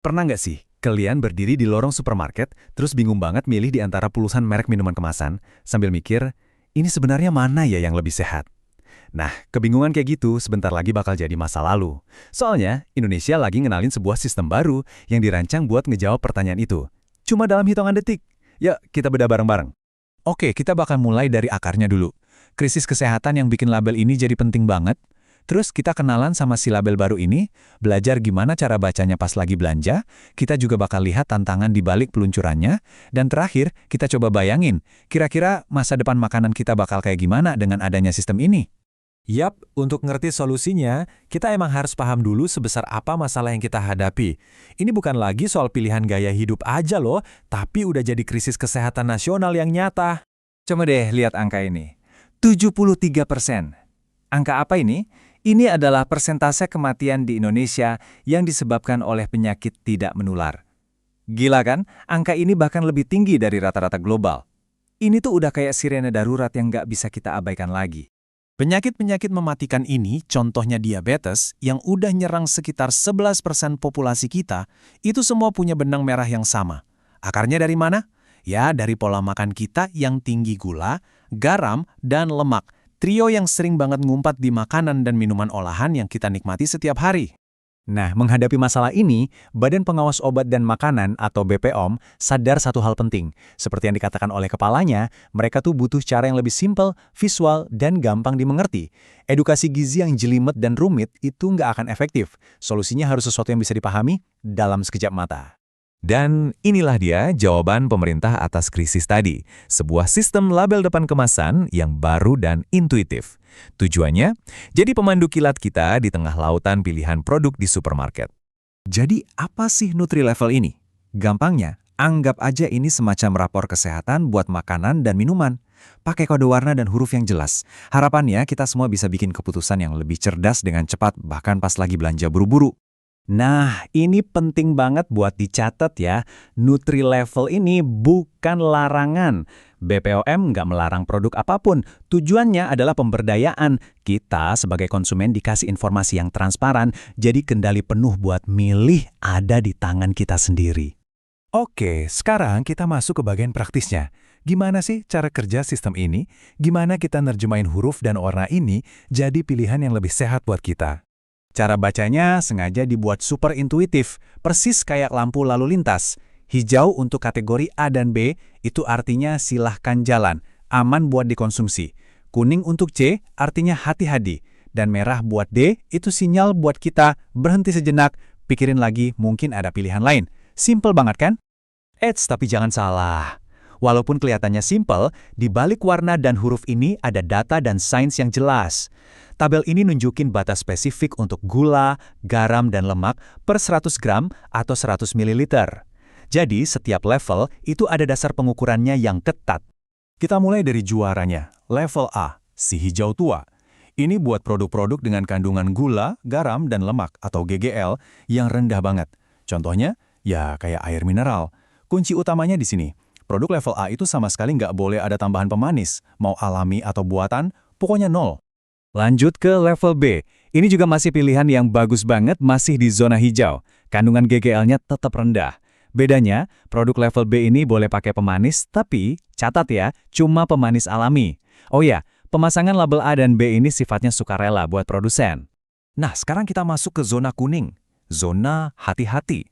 Pernah nggak sih, kalian berdiri di lorong supermarket, terus bingung banget milih di antara puluhan merek minuman kemasan, sambil mikir, ini sebenarnya mana ya yang lebih sehat? Nah, kebingungan kayak gitu sebentar lagi bakal jadi masa lalu. Soalnya, Indonesia lagi ngenalin sebuah sistem baru yang dirancang buat ngejawab pertanyaan itu. Cuma dalam hitungan detik. Yuk, kita bedah bareng-bareng. Oke, kita bakal mulai dari akarnya dulu. Krisis kesehatan yang bikin label ini jadi penting banget. Terus kita kenalan sama si label baru ini, belajar gimana cara bacanya pas lagi belanja, kita juga bakal lihat tantangan di balik peluncurannya, dan terakhir, kita coba bayangin, kira-kira masa depan makanan kita bakal kayak gimana dengan adanya sistem ini. Yap, untuk ngerti solusinya, kita emang harus paham dulu sebesar apa masalah yang kita hadapi. Ini bukan lagi soal pilihan gaya hidup aja loh, tapi udah jadi krisis kesehatan nasional yang nyata. Coba deh lihat angka ini. 73%. Angka apa ini? Ini adalah persentase kematian di Indonesia yang disebabkan oleh penyakit tidak menular. Gila kan? Angka ini bahkan lebih tinggi dari rata-rata global. Ini tuh udah kayak sirene darurat yang nggak bisa kita abaikan lagi. Penyakit-penyakit mematikan ini, contohnya diabetes, yang udah nyerang sekitar 11% populasi kita, itu semua punya benang merah yang sama. Akarnya dari mana? Ya, dari pola makan kita yang tinggi gula, garam, dan lemak. Trio yang sering banget ngumpat di makanan dan minuman olahan yang kita nikmati setiap hari. Nah, menghadapi masalah ini, Badan Pengawas Obat dan Makanan atau BPOM sadar satu hal penting. Seperti yang dikatakan oleh kepalanya, mereka tuh butuh cara yang lebih simpel, visual, dan gampang dimengerti. Edukasi gizi yang jelimet dan rumit itu nggak akan efektif. Solusinya harus sesuatu yang bisa dipahami dalam sekejap mata. Dan inilah dia jawaban pemerintah atas krisis tadi, sebuah sistem label depan kemasan yang baru dan intuitif. Tujuannya, jadi pemandu kilat kita di tengah lautan pilihan produk di supermarket. Jadi apa sih NutriLevel ini? Gampangnya, anggap aja ini semacam rapor kesehatan buat makanan dan minuman. Pakai kode warna dan huruf yang jelas. Harapannya kita semua bisa bikin keputusan yang lebih cerdas dengan cepat bahkan pas lagi belanja buru-buru. Nah, ini penting banget buat dicatat ya. NutriLevel ini bukan larangan. BPOM nggak melarang produk apapun. Tujuannya adalah pemberdayaan. Kita sebagai konsumen dikasih informasi yang transparan, jadi kendali penuh buat milih ada di tangan kita sendiri. Oke, sekarang kita masuk ke bagian praktisnya. Gimana sih cara kerja sistem ini? Gimana kita nerjemahin huruf dan warna ini jadi pilihan yang lebih sehat buat kita? Cara bacanya sengaja dibuat super intuitif, persis kayak lampu lalu lintas. Hijau untuk kategori A dan B, itu artinya silahkan jalan, aman buat dikonsumsi. Kuning untuk C, artinya hati-hati. Dan merah buat D, itu sinyal buat kita berhenti sejenak, pikirin lagi mungkin ada pilihan lain. Simple banget kan? Eits, tapi jangan salah. Walaupun kelihatannya simple, di balik warna dan huruf ini ada data dan sains yang jelas. Tabel ini nunjukin batas spesifik untuk gula, garam, dan lemak per 100 gram atau 100 ml. Jadi, setiap level itu ada dasar pengukurannya yang ketat. Kita mulai dari juaranya, level A, si hijau tua. Ini buat produk-produk dengan kandungan gula, garam, dan lemak atau GGL yang rendah banget. Contohnya, ya kayak air mineral. Kunci utamanya di sini. Produk level A itu sama sekali nggak boleh ada tambahan pemanis, mau alami atau buatan, pokoknya nol. Lanjut ke level B. Ini juga masih pilihan yang bagus banget, masih di zona hijau. Kandungan GGL-nya tetap rendah. Bedanya, produk level B ini boleh pakai pemanis, tapi catat ya, cuma pemanis alami. Oh ya, pemasangan label A dan B ini sifatnya sukarela buat produsen. Nah, sekarang kita masuk ke zona kuning. Zona hati-hati.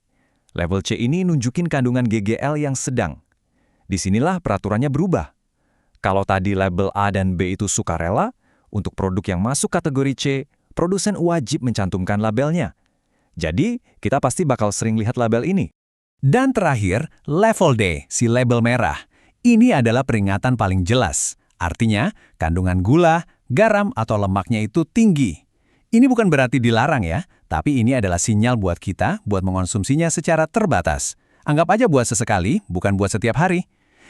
Level C ini nunjukin kandungan GGL yang sedang. Disinilah peraturannya berubah. Kalau tadi label A dan B itu sukarela, untuk produk yang masuk kategori C, produsen wajib mencantumkan labelnya. Jadi, kita pasti bakal sering lihat label ini. Dan terakhir, level D, si label merah. Ini adalah peringatan paling jelas. Artinya, kandungan gula, garam, atau lemaknya itu tinggi. Ini bukan berarti dilarang ya, tapi ini adalah sinyal buat kita buat mengonsumsinya secara terbatas. Anggap aja buat sesekali, bukan buat setiap hari.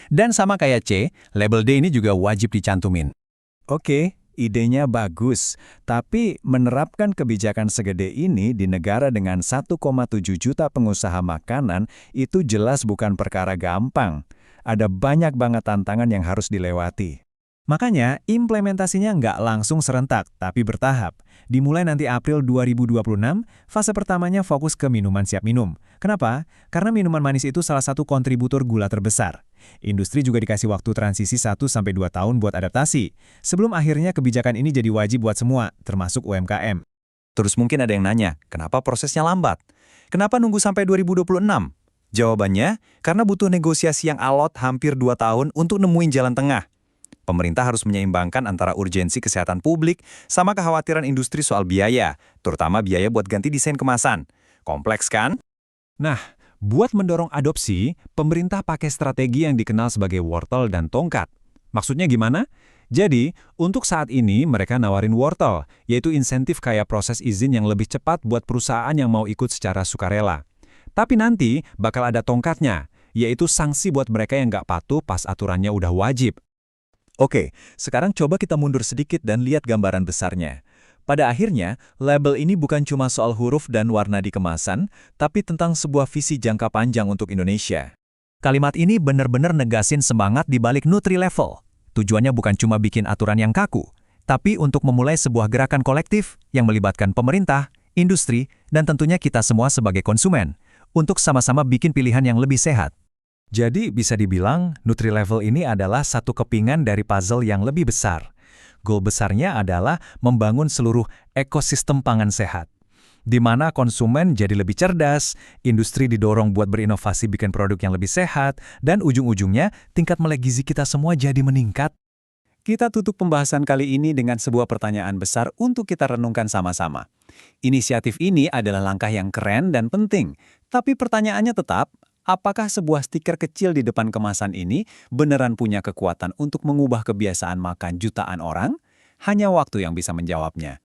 Dan sama kayak C, label D ini juga wajib dicantumin. Oke, idenya bagus, tapi menerapkan kebijakan segede ini di negara dengan 1,7 juta pengusaha makanan itu jelas bukan perkara gampang. Ada banyak banget tantangan yang harus dilewati. Makanya, implementasinya nggak langsung serentak, tapi bertahap. Dimulai nanti April 2026, fase pertamanya fokus ke minuman siap minum. Kenapa? Karena minuman manis itu salah satu kontributor gula terbesar. Industri juga dikasih waktu transisi 1-2 tahun buat adaptasi. Sebelum akhirnya kebijakan ini jadi wajib buat semua, termasuk UMKM. Terus mungkin ada yang nanya, kenapa prosesnya lambat? Kenapa nunggu sampai 2026? Jawabannya, karena butuh negosiasi yang alot hampir 2 tahun untuk nemuin jalan tengah. Pemerintah harus menyeimbangkan antara urgensi kesehatan publik sama kekhawatiran industri soal biaya, terutama biaya buat ganti desain kemasan. Kompleks kan? Nah, buat mendorong adopsi, pemerintah pakai strategi yang dikenal sebagai wortel dan tongkat. Maksudnya gimana? Jadi, untuk saat ini mereka nawarin wortel, yaitu insentif kayak proses izin yang lebih cepat buat perusahaan yang mau ikut secara sukarela. Tapi nanti bakal ada tongkatnya, yaitu sanksi buat mereka yang nggak patuh pas aturannya udah wajib. Oke, sekarang coba kita mundur sedikit dan lihat gambaran besarnya. Pada akhirnya, label ini bukan cuma soal huruf dan warna di kemasan, tapi tentang sebuah visi jangka panjang untuk Indonesia. Kalimat ini benar-benar negasin semangat di balik Nutri-Level. Tujuannya bukan cuma bikin aturan yang kaku, tapi untuk memulai sebuah gerakan kolektif yang melibatkan pemerintah, industri, dan tentunya kita semua sebagai konsumen, untuk sama-sama bikin pilihan yang lebih sehat. Jadi bisa dibilang Nutri-Level ini adalah satu kepingan dari puzzle yang lebih besar. Goal besarnya adalah membangun seluruh ekosistem pangan sehat, di mana konsumen jadi lebih cerdas, industri didorong buat berinovasi bikin produk yang lebih sehat, dan ujung-ujungnya tingkat melek gizi kita semua jadi meningkat. Kita tutup pembahasan kali ini dengan sebuah pertanyaan besar untuk kita renungkan sama-sama. Inisiatif ini adalah langkah yang keren dan penting, tapi pertanyaannya tetap, apakah sebuah stiker kecil di depan kemasan ini beneran punya kekuatan untuk mengubah kebiasaan makan jutaan orang? Hanya waktu yang bisa menjawabnya.